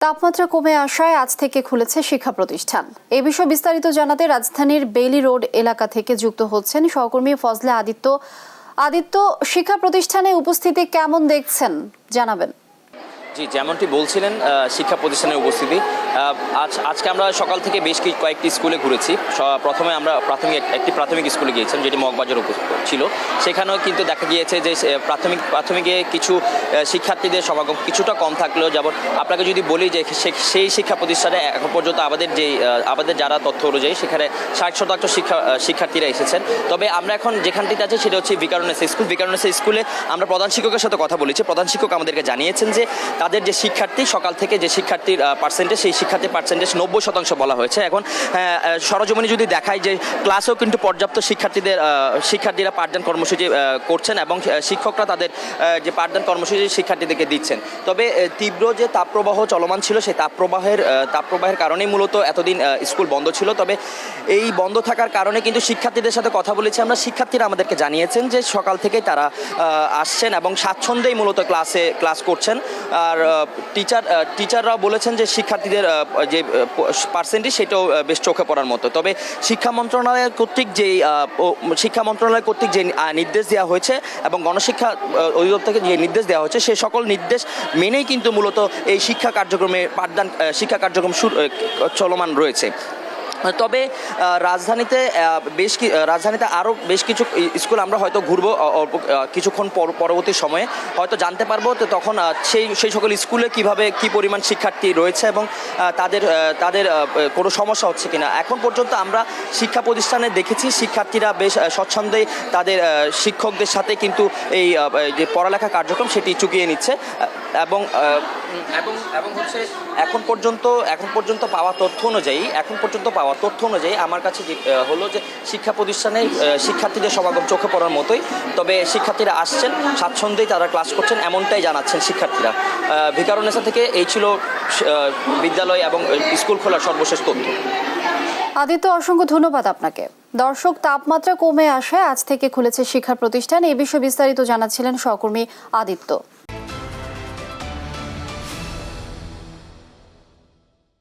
তাপমাত্রা কমে আসায় আজ থেকে খুলেছে শিক্ষা প্রতিষ্ঠান। এ বিষয়ে বিস্তারিত জানাতে রাজধানীর বেইলি রোড এলাকা থেকে যুক্ত হচ্ছেন সহকর্মী ফজলে আদিত্য, শিক্ষা প্রতিষ্ঠানে উপস্থিতি কেমন দেখছেন জানাবেন। জি, যেমনটি বলছিলেন শিক্ষা প্রতিষ্ঠানের উপস্থিতি আজকে আমরা সকাল থেকে বেশ কয়েকটি স্কুলে ঘুরেছি। প্রথমে আমরা একটি প্রাথমিক স্কুলে গিয়েছিলাম, যেটি মগবাজার ছিল। সেখানেও কিন্তু দেখা গিয়েছে যে প্রাথমিকে কিছু শিক্ষার্থীদের সমাগম কিছুটা কম থাকলেও, যেমন আপনাকে যদি বলি যে সেই শিক্ষা প্রতিষ্ঠানে এখন পর্যন্ত আমাদের যারা তথ্য অনুযায়ী সেখানে 60% শিক্ষার্থীরা এসেছেন। তবে আমরা এখন যেখানটিতে আছি সেটা হচ্ছে ভিকারুননিসা স্কুলে আমরা প্রধান শিক্ষকের সাথে কথা বলেছি। প্রধান শিক্ষক আমাদেরকে জানিয়েছেন যে তাদের যে শিক্ষার্থী সকাল থেকে যে শিক্ষার্থীর পার্সেন্টেজ, সেই শিক্ষার্থীর পার্সেন্টেজ 90% বলা হয়েছে। এখন সরজমিনে যদি দেখায় যে ক্লাসেও কিন্তু পর্যাপ্ত শিক্ষার্থীরা পাঠদান কর্মসূচি করছেন এবং শিক্ষকরা তাদের যে পাঠদান কর্মসূচি শিক্ষার্থীদেরকে দিচ্ছেন। তবে তীব্র যে তাপপ্রবাহ চলমান ছিল, সেই তাপপ্রবাহের কারণেই মূলত এতদিন স্কুল বন্ধ ছিল। তবে এই বন্ধ থাকার কারণে কিন্তু শিক্ষার্থীদের সাথে কথা বলেছি আমরা। শিক্ষার্থীরা আমাদেরকে জানিয়েছেন যে সকাল থেকেই তারা আসছেন এবং স্বাচ্ছন্দ্যেই মূলত ক্লাস করছেন। আর টিচাররাও বলেছেন যে শিক্ষার্থীদের যে পার্সেন্টেজ সেটাও বেশ চোখে পড়ার মতো। তবে শিক্ষা মন্ত্রণালয় কর্তৃক যে নির্দেশ দেওয়া হয়েছে এবং গণশিক্ষা অধিদপ্তরকে যে নির্দেশ দেওয়া হয়েছে, সেই সকল নির্দেশ মেনেই কিন্তু মূলত এই শিক্ষা কার্যক্রম চলমান রয়েছে। তবে রাজধানীতে আরও বেশ কিছু স্কুল আমরা হয়তো ঘুরবো কিছুক্ষণ পরবর্তী সময়ে, হয়তো জানতে পারবো তো তখন সেই সকল স্কুলে কী পরিমাণ শিক্ষার্থী রয়েছে এবং তাদের কোনো সমস্যা হচ্ছে কিনা। এখন পর্যন্ত আমরা শিক্ষা প্রতিষ্ঠানে দেখেছি শিক্ষার্থীরা বেশ স্বচ্ছন্দেই তাদের শিক্ষকদের সাথে কিন্তু এই যে পড়ালেখা কার্যক্রম সেটি চুকিয়ে নিচ্ছে এবং হচ্ছে এখন পর্যন্ত পাওয়া তথ্য অনুযায়ী আমার কাছে হলো যে শিক্ষা প্রতিষ্ঠানে শিক্ষার্থীদের সমাগম চোখে পড়ার মতোই। তবে শিক্ষার্থীরা আসছেন, স্বাচ্ছন্দ্যেই তারা ক্লাস করছেন, এমনটাই জানাচ্ছেন শিক্ষার্থীরা। ভিকারুননিসা থেকে এই ছিল বিদ্যালয় এবং স্কুল খোলার সর্বশেষ তথ্য। আদিত্য, অসংখ্য ধন্যবাদ আপনাকে। দর্শক, তাপমাত্রা কমে আসায় আজ থেকে খুলেছে শিক্ষা প্রতিষ্ঠান। এ বিষয়ে বিস্তারিত জানাচ্ছিলেন সহকর্মী আদিত্য।